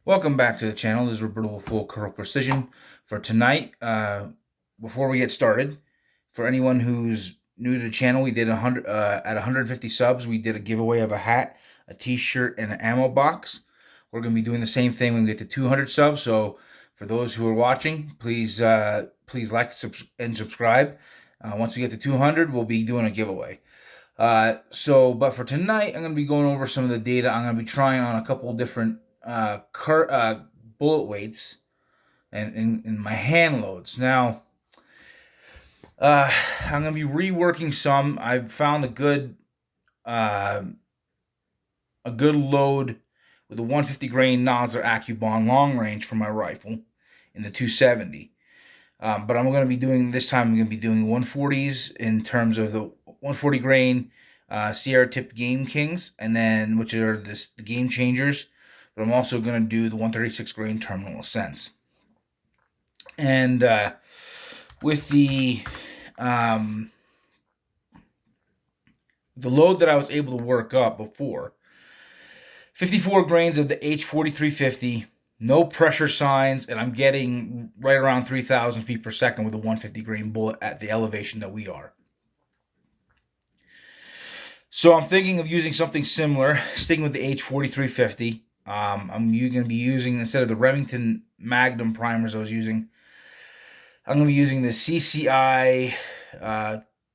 Welcome back to the channel. This is Roberto with Full Curl Precision. For tonight, before we get started, for anyone who's new to the channel, we did at 150 subs. We did a giveaway of a hat, a T-shirt, and an ammo box. We're going to be doing the same thing when we get to 200 subs. So, for those who are watching, please like and subscribe. Once we get to 200, we'll be doing a giveaway. But for tonight, I'm going to be going over some of the data. I'm going to be trying on a couple different bullet weights and in my hand loads. Now, I'm going to be reworking some. I've found uh, a good load with the 150 grain Nosler AccuBond long range for my rifle in the 270. But I'm going to be doing this time. I'm going to be doing 140s in terms of the 140 grain Sierra tipped Game Kings, and then which are the Game Changers. But I'm also going to do the 136 grain Terminal Ascents. And with the load that I was able to work up before, 54 grains of the H4350, no pressure signs, and I'm getting right around 3,000 feet per second with a 150 grain bullet at the elevation that we are. So I'm thinking of using something similar, sticking with the H4350. I'm going to be using, instead of the Remington Magnum primers I was using, I'm going to be using the CCI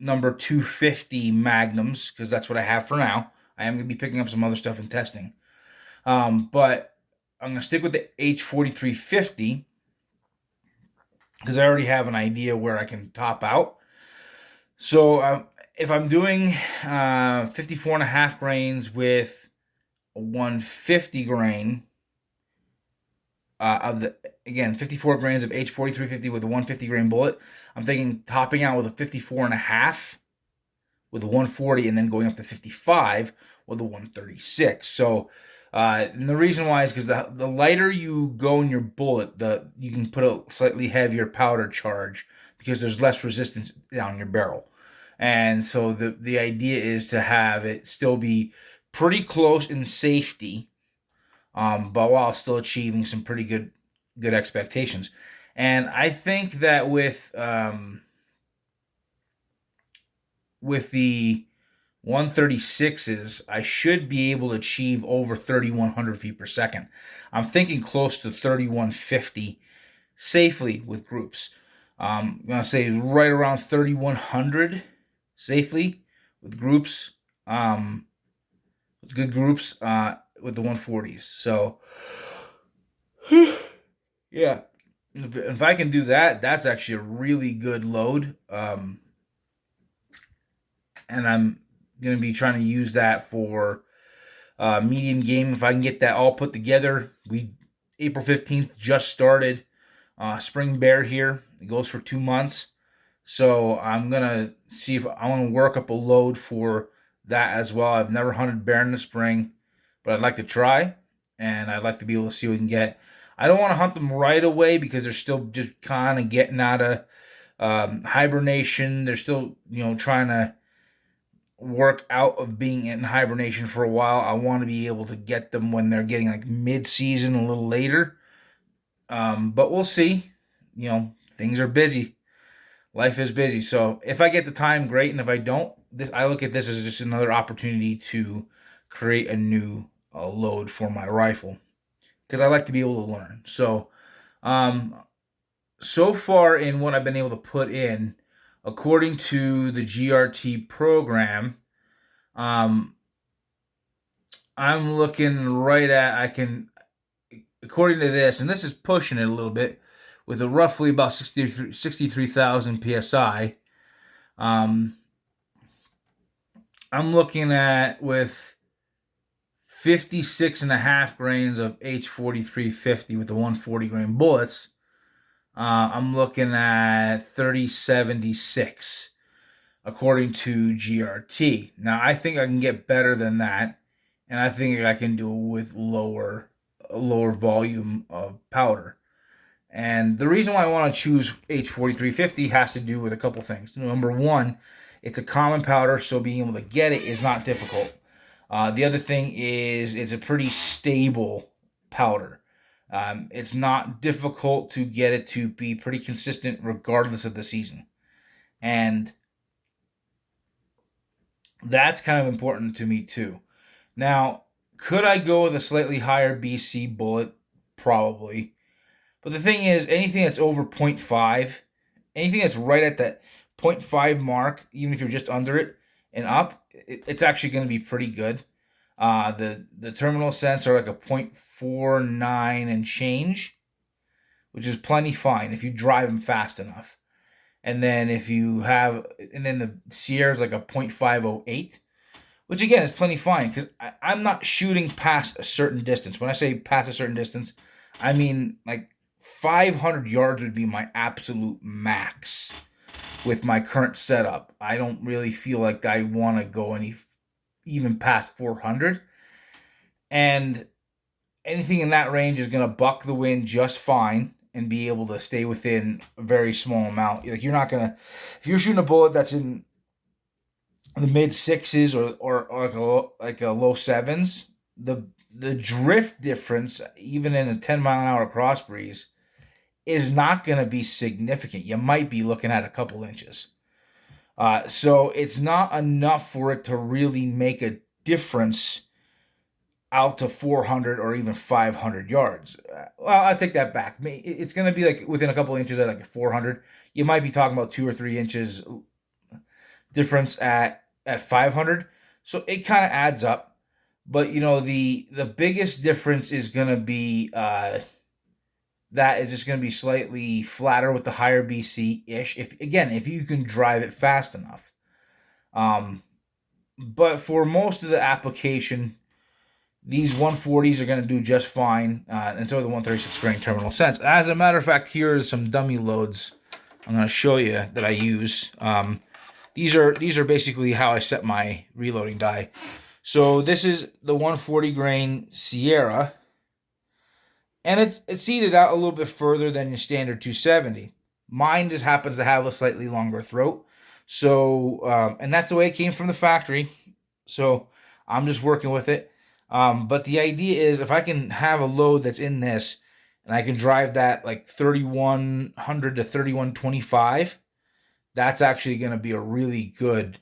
number 250 Magnums, because that's what I have for now. I am going to be picking up some other stuff and testing. But I'm going to stick with the H4350, because I already have an idea where I can top out. So if I'm doing 54 and a half grains with a 150 grain again, 54 grains of H4350 with a 150 grain bullet, I'm thinking topping out with a 54 and a half with a 140, and then going up to 55 with a 136. So and the reason why is because the lighter you go in your bullet, you can put a slightly heavier powder charge because there's less resistance down your barrel. And so the idea is to have it still be pretty close in safety, but while still achieving some pretty good expectations. And I think that with the 136s, I should be able to achieve over 3,100 feet per second. I'm thinking close to 3,150 safely with groups. I'm going to say right around 3,100 safely with groups, with good groups, with the 140s. So, yeah, if I can do that, that's actually a really good load. And I'm going to be trying to use that for medium game. If I can get that all put together, April 15th just started Spring Bear here. It goes for 2 months. So I'm going to see if I want to work up a load for that as well. I've never hunted bear in the spring, but I'd like to try, and I'd like to be able to see what we can get. I don't want to hunt them right away because they're still just kind of getting out of hibernation. They're still, trying to work out of being in hibernation for a while. I want to be able to get them when they're getting like mid-season, a little later. But we'll see. Things are busy. Life is busy. So if I get the time, great. And if I don't, I look at this as just another opportunity to create a new load for my rifle, because I like to be able to learn. So, so far in what I've been able to put in, according to the GRT program, I'm looking right at, according to this, and this is pushing it a little bit, with a roughly about 63,000 PSI. I'm looking at with 56 and a half grains of H4350 with the 140 grain bullets. I'm looking at 3076 according to GRT. Now I think I can get better than that, and I think I can do it with lower volume of powder. And the reason why I want to choose H4350 has to do with a couple things. Number one, it's a common powder, so being able to get it is not difficult. The other thing is it's a pretty stable powder. It's not difficult to get it to be pretty consistent regardless of the season. And that's kind of important to me too. Now, could I go with a slightly higher BC bullet? Probably. But the thing is, anything that's over 0.5, anything that's right at that 0.5 mark, even if you're just under it and up, it's actually going to be pretty good. The terminal scents are like a 0.49 and change, which is plenty fine if you drive them fast enough. And then the Sierra is like a 0.508, which again is plenty fine because I'm not shooting past a certain distance. When I say past a certain distance, I mean like 500 yards would be my absolute max with my current setup. I don't really feel like I want to go even past 400. And anything in that range is going to buck the wind just fine and be able to stay within a very small amount. Like, you're not going to, if you're shooting a bullet that's in the mid sixes or like a low sevens, the drift difference, even in a 10-mile-an-hour cross breeze, is not going to be significant. You might be looking at a couple inches. So it's not enough for it to really make a difference out to 400 or even 500 yards. Well, I take that back. It's going to be like within a couple inches at like 400. You might be talking about 2 or 3 inches difference at 500. So it kind of adds up. But, the biggest difference is going to be that is just going to be slightly flatter with the higher BC-ish. If you can drive it fast enough. But for most of the application, these 140s are going to do just fine, and so are the 136 grain terminal scents. As a matter of fact, here are some dummy loads I'm going to show you that I use. These are basically how I set my reloading die. So this is the 140 grain Sierra, and it's seated out a little bit further than your standard 270. Mine just happens to have a slightly longer throat, so and that's the way it came from the factory. So I'm just working with it. But the idea is if I can have a load that's in this and I can drive that like 3100 to 3125, that's actually going to be a really good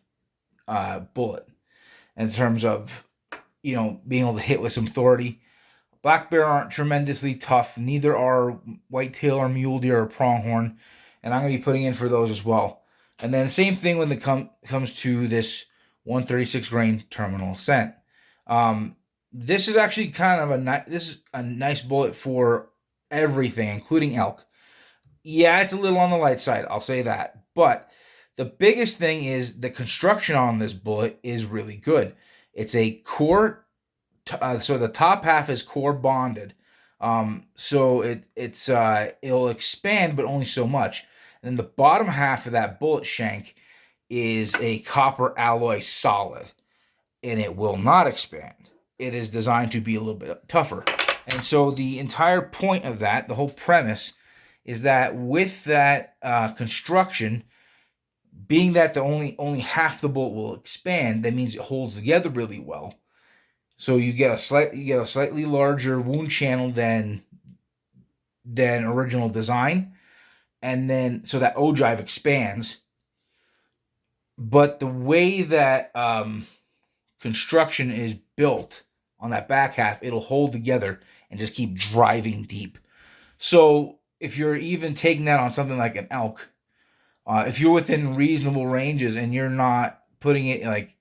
bullet in terms of, being able to hit with some authority. Black bear aren't tremendously tough. Neither are whitetail or mule deer or pronghorn. And I'm going to be putting in for those as well. And then same thing when it comes to this 136 grain terminal scent. This is actually kind of a nice bullet for everything, including elk. Yeah, it's a little on the light side, I'll say that. But the biggest thing is the construction on this bullet is really good. It's a core, so the top half is core bonded. So it'll expand, but only so much. And then the bottom half of that bullet shank is a copper alloy solid, and it will not expand. It is designed to be a little bit tougher. And so the entire point of that, the whole premise, is that with that construction, being that the only half the bullet will expand, that means it holds together really well. So you get a slightly larger wound channel than original design, and then so that ogive expands. But the way that construction is built on that back half, it'll hold together and just keep driving deep. So if you're even taking that on something like an elk, if you're within reasonable ranges and you're not putting it like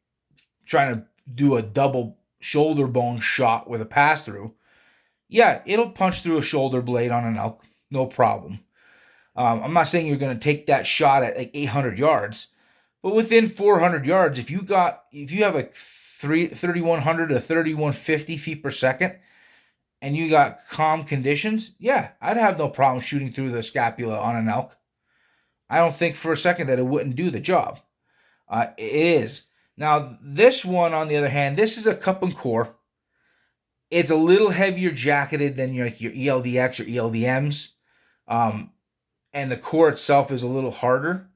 trying to do a double shoulder bone shot with a pass through, yeah, it'll punch through a shoulder blade on an elk, no problem. I'm not saying you're going to take that shot at like 800 yards, but within 400 yards, if you have like 3,100 to 3,150 feet per second, and you got calm conditions, yeah, I'd have no problem shooting through the scapula on an elk. I don't think for a second that it wouldn't do the job. It is. Now, this one, on the other hand, this is a cup and core. It's a little heavier jacketed than your ELDX or ELDMs. And the core itself is a little harder.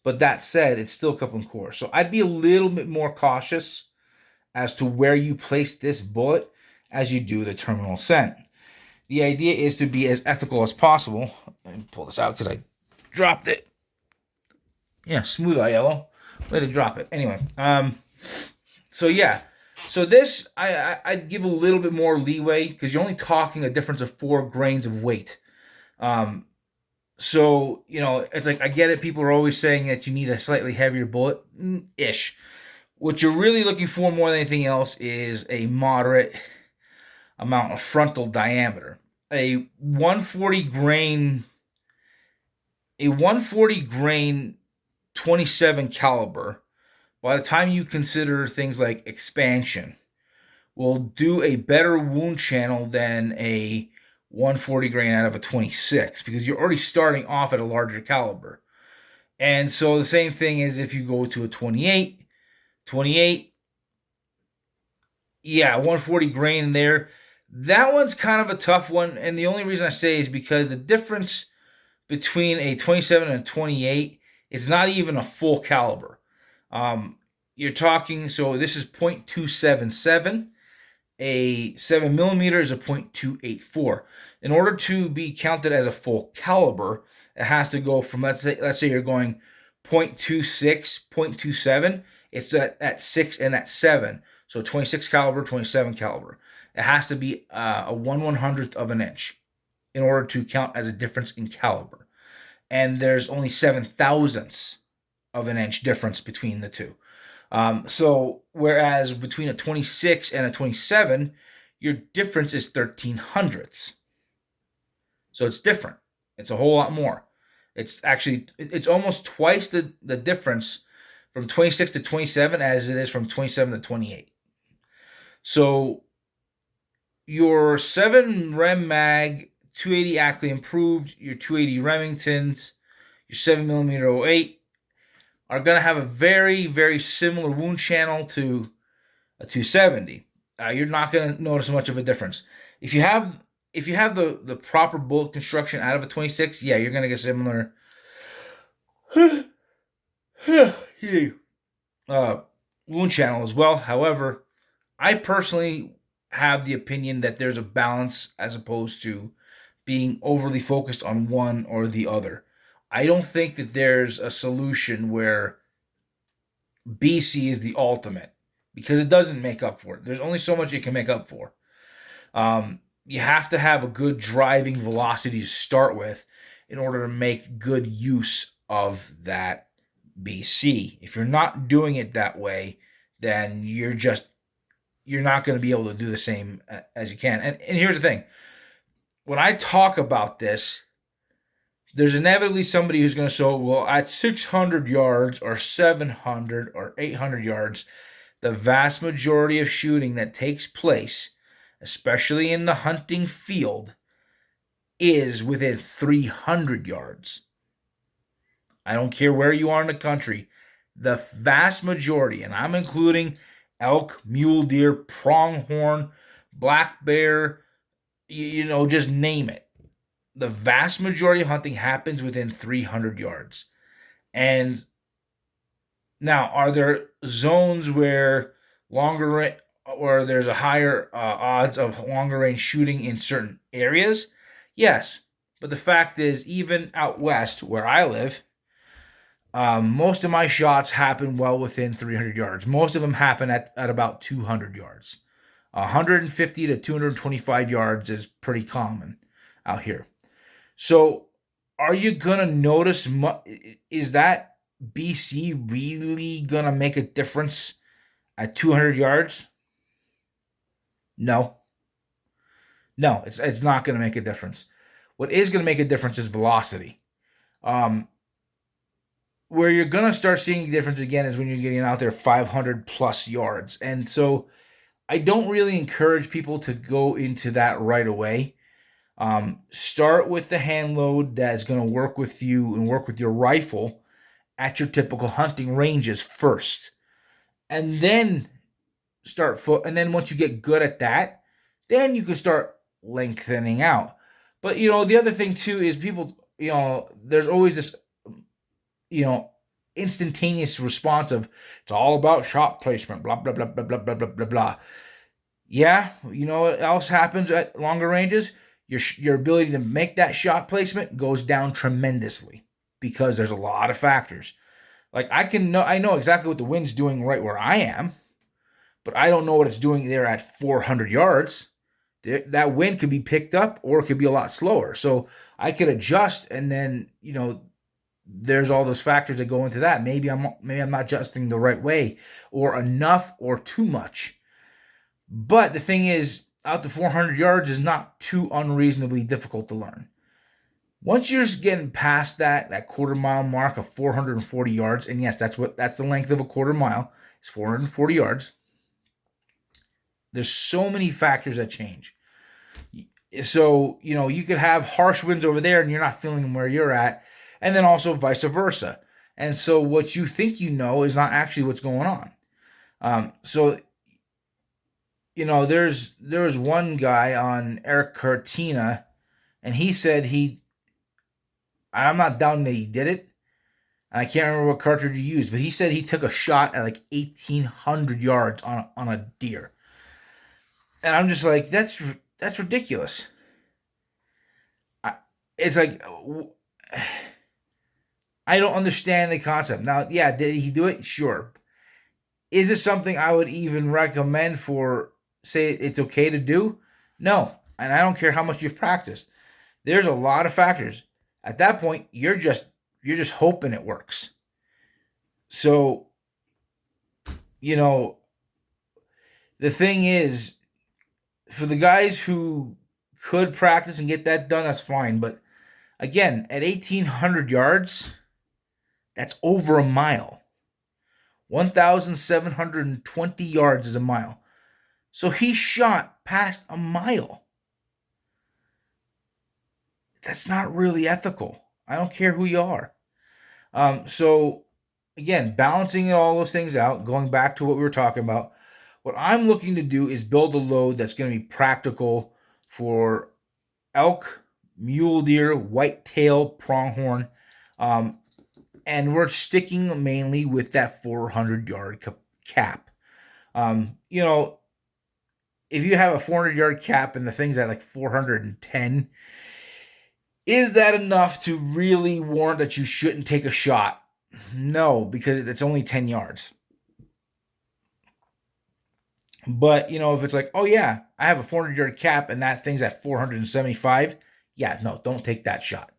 But that said, it's still cup and core. So I'd be a little bit more cautious as to where you place this bullet as you do the terminal scent. the idea is to be as ethical as possible. Let me pull this out because I dropped it. Yeah, Smooth Eye Yellow. Way to drop it. Anyway, so yeah. So this, I'd give a little bit more leeway because you're only talking a difference of 4 grains of weight. So, it's like, I get it. People are always saying that you need a slightly heavier bullet-ish. What you're really looking for more than anything else is a moderate amount of frontal diameter. A 140 grain 27 caliber, by the time you consider things like expansion, will do a better wound channel than a 140 grain out of a 26 because you're already starting off at a larger caliber. And so the same thing is if you go to a 28, yeah, 140 grain in there. That one's kind of a tough one, and the only reason I say is because the difference between a 27 and a 28 is not even a full caliber. You're talking, so this is .277. A 7mm is a .284. In order to be counted as a full caliber, it has to go from, let's say you're going .26, .27. It's that 6 and that 7. So 26 caliber, 27 caliber. It has to be a 1/100th of an inch in order to count as a difference in caliber. And there's only 7/1000ths of an inch difference between the two. So whereas between a 26 and a 27, your difference is 13/100ths. So it's different. It's a whole lot more. It's almost twice the difference from 26 to 27 as it is from 27 to 28. So your 7 Rem Mag, 280 Ackley Improved, your 280 Remingtons, your 7mm 08 are going to have a very, very similar wound channel to a 270. You're not going to notice much of a difference. If you have the proper bullet construction out of a 26, yeah, you're going to get similar wound channel as well. However, I personally have the opinion that there's a balance as opposed to being overly focused on one or the other. I don't think that there's a solution where BC is the ultimate because it doesn't make up for it. There's only so much it can make up for. You have to have a good driving velocity to start with in order to make good use of that BC. If you're not doing it that way, then you're not going to be able to do the same as you can. And here's the thing. When I talk about this, there's inevitably somebody who's going to say, well, at 600 yards or 700 or 800 yards, the vast majority of shooting that takes place, especially in the hunting field, is within 300 yards. I don't care where you are in the country. The vast majority, and I'm including elk, mule deer, pronghorn, black bear, just name it. The vast majority of hunting happens within 300 yards. And now, are there zones where there's a higher odds of longer range shooting in certain areas? Yes. But the fact is, even out west where I live, most of my shots happen well within 300 yards. Most of them happen at about 200 yards. 150 to 225 yards is pretty common out here. So are you going to notice, is that BC really going to make a difference at 200 yards? No. No, it's not going to make a difference. What is going to make a difference is velocity. Where you're going to start seeing a difference again is when you're getting out there 500 plus yards. And so I don't really encourage people to go into that right away. Start with the hand load that's going to work with you and work with your rifle at your typical hunting ranges first. And then and then once you get good at that, then you can start lengthening out. But, the other thing too is people, there's always this, instantaneous response of it's all about shot placement, blah, blah, blah, blah, blah, blah, blah, blah, blah. Yeah, what else happens at longer ranges? your ability to make that shot placement goes down tremendously because there's a lot of factors. Like I know exactly what the wind's doing right where I am, but I don't know what it's doing there at 400 yards. That wind could be picked up or it could be a lot slower. So I could adjust, and then there's all those factors that go into that. Maybe I'm not adjusting the right way or enough or too much. But the thing is, out to 400 yards is not too unreasonably difficult to learn. Once you're getting past that quarter mile mark of 440 yards, and yes, that's the length of a quarter mile, it's 440 yards. There's so many factors that change. So, you could have harsh winds over there and you're not feeling them where you're at, and then also vice versa. And so what you think is not actually what's going on. There was one guy on Eric Cartina, and he said I'm not doubting that he did it. I can't remember what cartridge he used, but he said he took a shot at like 1,800 yards on a deer. And I'm just like, that's ridiculous. It's like, I don't understand the concept. Now, yeah, did he do it? Sure. Is this something I would even recommend for, say, it's okay to do? No. And I don't care how much you've practiced. There's a lot of factors. At that point, you're just hoping it works. So, the thing is, for the guys who could practice and get that done, that's fine. But again, at 1,800 yards, that's over a mile. 1,720 yards is a mile. So he shot past a mile. That's not really ethical. I don't care who you are. So, again, balancing all those things out, going back to what we were talking about, what I'm looking to do is build a load that's going to be practical for elk, mule deer, whitetail, pronghorn, and we're sticking mainly with that 400-yard cap. If you have a 400-yard cap and the thing's at like 410, is that enough to really warrant that you shouldn't take a shot? No, because it's only 10 yards. But, if it's like, oh yeah, I have a 400-yard cap and that thing's at 475, yeah, no, don't take that shot.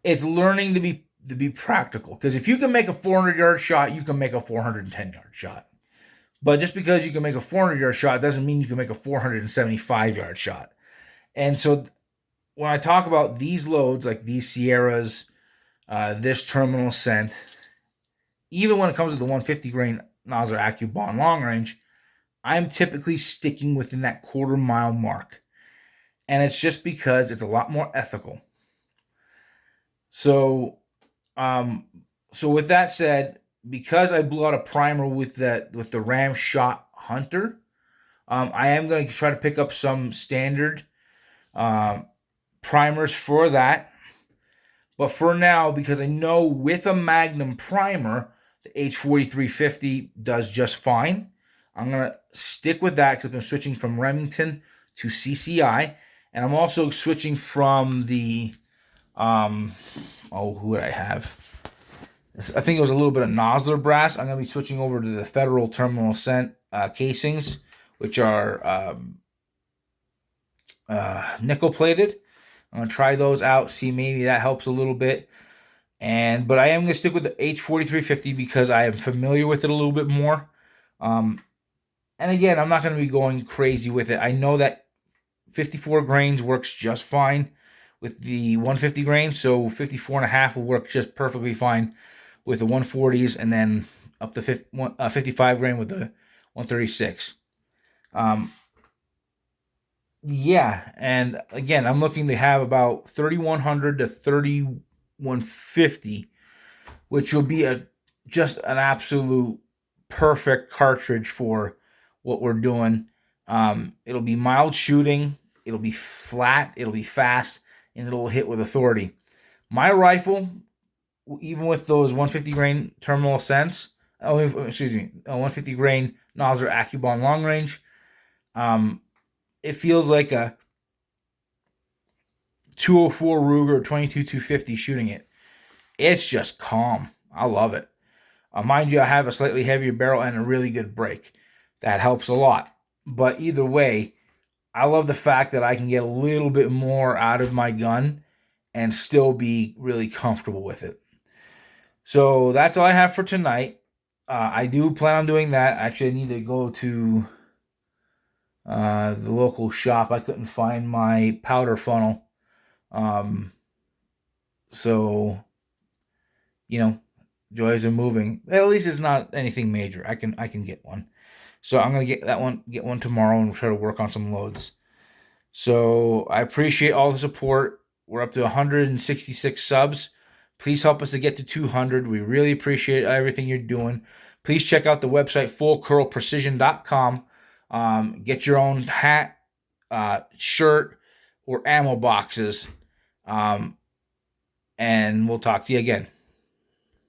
It's learning to be practical. Because if you can make a 400-yard shot, you can make a 410-yard shot. But just because you can make a 400-yard shot doesn't mean you can make a 475-yard shot. And so when I talk about these loads, like these Sierras, this terminal scent, even when it comes to the 150 grain Nosler AccuBond long range, I'm typically sticking within that quarter mile mark. And it's just because it's a lot more ethical. So with that said, because I blew out a primer with the Ram Shot Hunter, I am going to try to pick up some standard primers for that. But for now, because I know with a Magnum primer, the H4350 does just fine, I'm going to stick with that because I'm switching from Remington to CCI. And I'm also switching from the, who would I have? I think it was a little bit of Nosler brass. I'm going to be switching over to the Federal Terminal Scent casings, which are nickel plated. I'm going to try those out, see maybe that helps a little bit. But I am going to stick with the H4350 because I am familiar with it a little bit more. And again, I'm not going to be going crazy with it. I know that 54 grains works just fine with the 150 grains, so 54.5 will work just perfectly fine with the 140s, and then up to 55 grain with the 136. Yeah, and again, I'm looking to have about 3,100 to 3,150, which will be just an absolute perfect cartridge for what we're doing. It'll be mild shooting, it'll be flat, it'll be fast, and it'll hit with authority. My rifle, even with those 150 grain terminal scents, 150 grain Nosler AccuBond long range, it feels like a 204 Ruger 22-250 shooting it. It's just calm. I love it. Mind you, I have a slightly heavier barrel and a really good break. That helps a lot. But either way, I love the fact that I can get a little bit more out of my gun and still be really comfortable with it. So that's all I have for tonight. I do plan on doing that. Actually, I need to go to the local shop. I couldn't find my powder funnel. So, joys are moving. At least it's not anything major. I can get one. So I'm gonna get one tomorrow and try to work on some loads. So I appreciate all the support. We're up to 166 subs. Please help us to get to 200. We really appreciate everything you're doing. Please check out the website fullcurlprecision.com. Get your own hat, shirt, or ammo boxes. And we'll talk to you again.